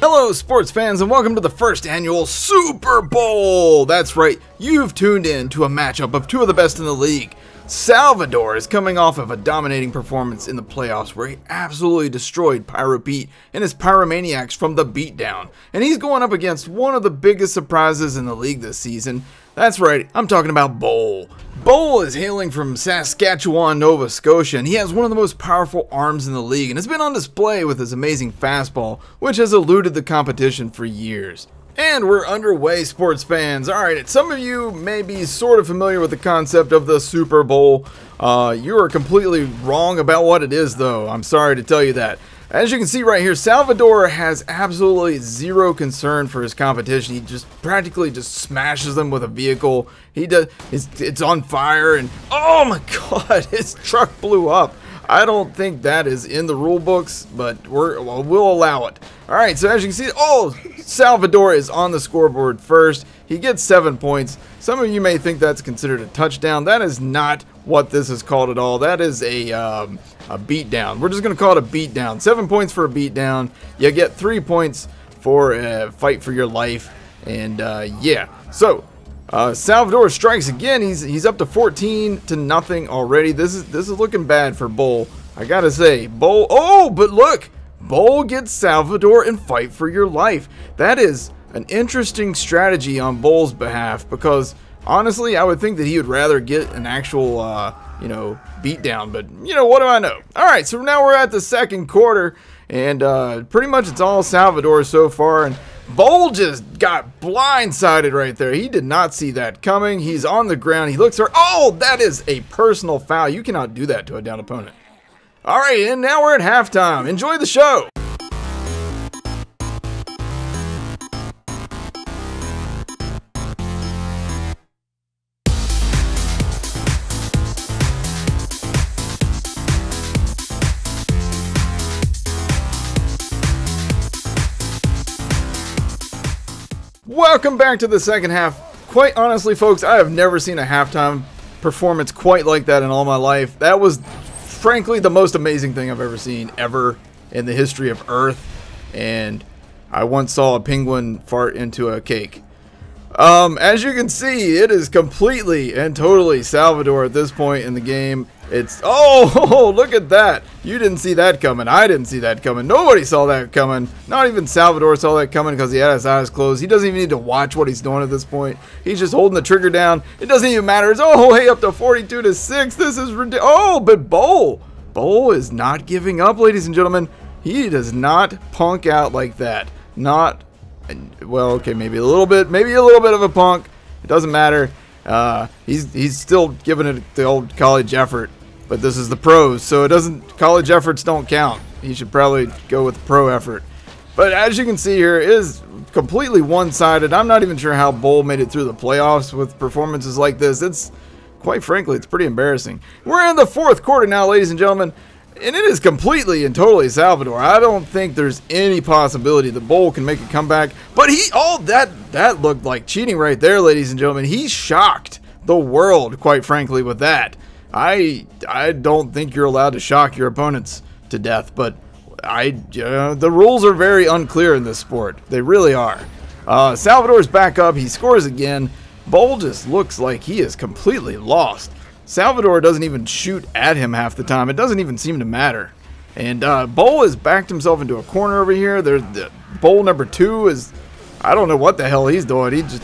Hello sports fans and welcome to the first annual Super Bowl! That's right, you've tuned in to a matchup of two of the best in the league. Salvador is coming off of a dominating performance in the playoffs where he absolutely destroyed Pyro Pete and his Pyromaniacs from the beatdown. And he's going up against one of the biggest surprises in the league this season. That's right, I'm talking about Boll. Boll is hailing from Saskatchewan, Nova Scotia, and he has one of the most powerful arms in the league and has been on display with his amazing fastball, which has eluded the competition for years. And we're underway, sports fans. Alright, some of you may be sort of familiar with the concept of the Super Bowl. You are completely wrong about what it is, though. I'm sorry to tell you that. As you can see right here, Salvador has absolutely zero concern for his competition. He just practically just smashes them with a vehicle. It's on fire, and oh my god, his truck blew up. I don't think that is in the rule books, but we'll allow it. Alright, so as you can see, Salvador is on the scoreboard first. He gets 7 points. Some of you may think that's considered a touchdown. That is not what this is called at all. That is a beatdown. We're just going to call it a beatdown. 7 points for a beatdown. You get 3 points for a fight for your life. And yeah, so Salvador strikes again. He's up to 14-0 already. This is looking bad for Boll. I gotta say, Boll. Oh, but look, Boll gets Salvador and fight for your life. That is an interesting strategy on Boll's behalf because honestly, I would think that he would rather get an actual, beatdown. But what do I know? All right, so now we're at the second quarter, and pretty much it's all Salvador so far, and Boll just got blindsided right there. He did not see that coming. He's on the ground. He looks for, oh, that is a personal foul. You cannot do that to a down opponent. All right, and now we're at halftime. Enjoy the show. Welcome back to the second half. Quite honestly, folks, I have never seen a halftime performance quite like that in all my life. That was, frankly, the most amazing thing I've ever seen ever in the history of Earth. And I once saw a penguin fart into a cake. As you can see, it is completely and totally Salvador at this point in the game. Oh, look at that. You didn't see that coming. I didn't see that coming. Nobody saw that coming. Not even Salvador saw that coming because he had his eyes closed. He doesn't even need to watch what he's doing at this point. He's just holding the trigger down. It doesn't even matter. It's, oh, hey, up to 42-6. This is ridiculous. Oh, but Boll is not giving up, ladies and gentlemen. He does not punk out like that. Not, well, okay, maybe a little bit of a punk. It doesn't matter. He's still giving it the old college effort. But this is the pros, so college efforts don't count. He should probably go with the pro effort. But as you can see here, it is completely one-sided. I'm not even sure how Boll made it through the playoffs with performances like this. Quite frankly, it's pretty embarrassing. We're in the fourth quarter now, ladies and gentlemen, and it is completely and totally Salvador. I don't think there's any possibility that Boll can make a comeback. But that looked like cheating right there, ladies and gentlemen. He shocked the world, quite frankly, with that. I don't think you're allowed to shock your opponents to death, but the rules are very unclear in this sport. They really are. Salvador's back up. He scores again. Boll just looks like he is completely lost. Salvador doesn't even shoot at him half the time. It doesn't even seem to matter. And Boll has backed himself into a corner over here. Boll number 2 is, I don't know what the hell he's doing. He's just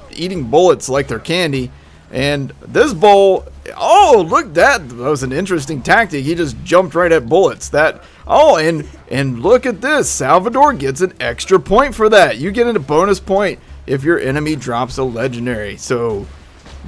eating bullets like they're candy. And this Boll, oh, look, that was an interesting tactic. He just jumped right at bullets. And look at this. Salvador gets an extra point for that. You get a bonus point if your enemy drops a legendary. So,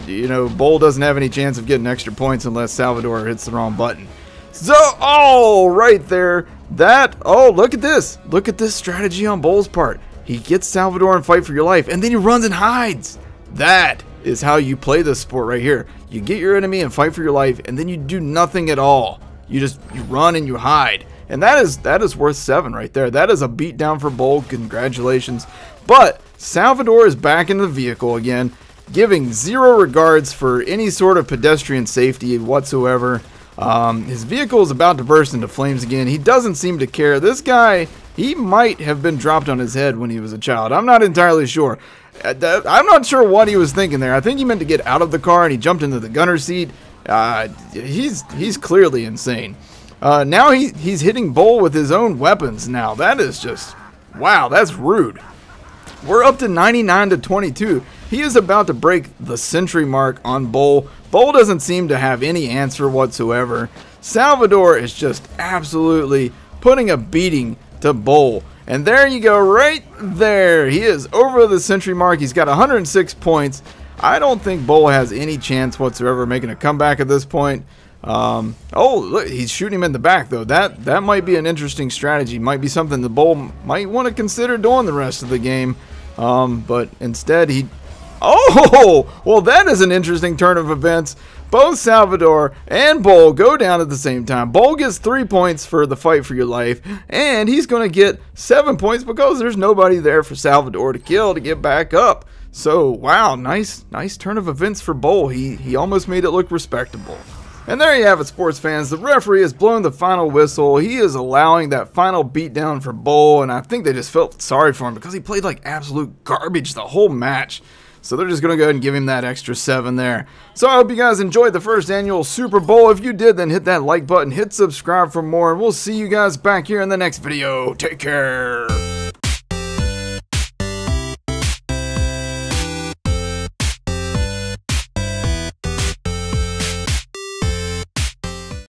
Boll doesn't have any chance of getting extra points unless Salvador hits the wrong button. So, oh, right there. Look at this. Look at this strategy on Boll's part. He gets Salvador and fight for your life, and then he runs and hides. That is how you play this sport right here. You get your enemy and fight for your life, and then you do nothing at all. You run and you hide. And that is worth 7 right there. That is a beatdown for Boll. Congratulations. But Salvador is back in the vehicle again, giving zero regards for any sort of pedestrian safety whatsoever. His vehicle is about to burst into flames again. He doesn't seem to care. This guy, he might have been dropped on his head when he was a child. I'm not entirely sure. I'm not sure what he was thinking there. I think he meant to get out of the car and he jumped into the gunner's seat. He's clearly insane. Now he's hitting Boll with his own weapons now. That is just, wow, that's rude. We're up to 99 to 22. He is about to break the century mark on Boll. Boll doesn't seem to have any answer whatsoever. Salvador is just absolutely putting a beating to Boll. And there you go, right there. He is over the century mark. He's got 106 points. I don't think Boll has any chance whatsoever making a comeback at this point. Oh, look, he's shooting him in the back, though. That might be an interesting strategy. Might be something the Boll might want to consider doing the rest of the game. But instead, he... Oh, well, that is an interesting turn of events. Both Salvador and Boll go down at the same time. Boll gets 3 points for the fight for your life, and he's going to get 7 points because there's nobody there for Salvador to kill to get back up. So, wow, nice turn of events for Boll. He almost made it look respectable. And there you have it, sports fans. The referee has blown the final whistle. He is allowing that final beatdown for Boll, and I think they just felt sorry for him because he played like absolute garbage the whole match. So they're just going to go ahead and give him that extra 7 there. So I hope you guys enjoyed the first annual Super Bowl. If you did, then hit that like button, hit subscribe for more, and we'll see you guys back here in the next video. Take care.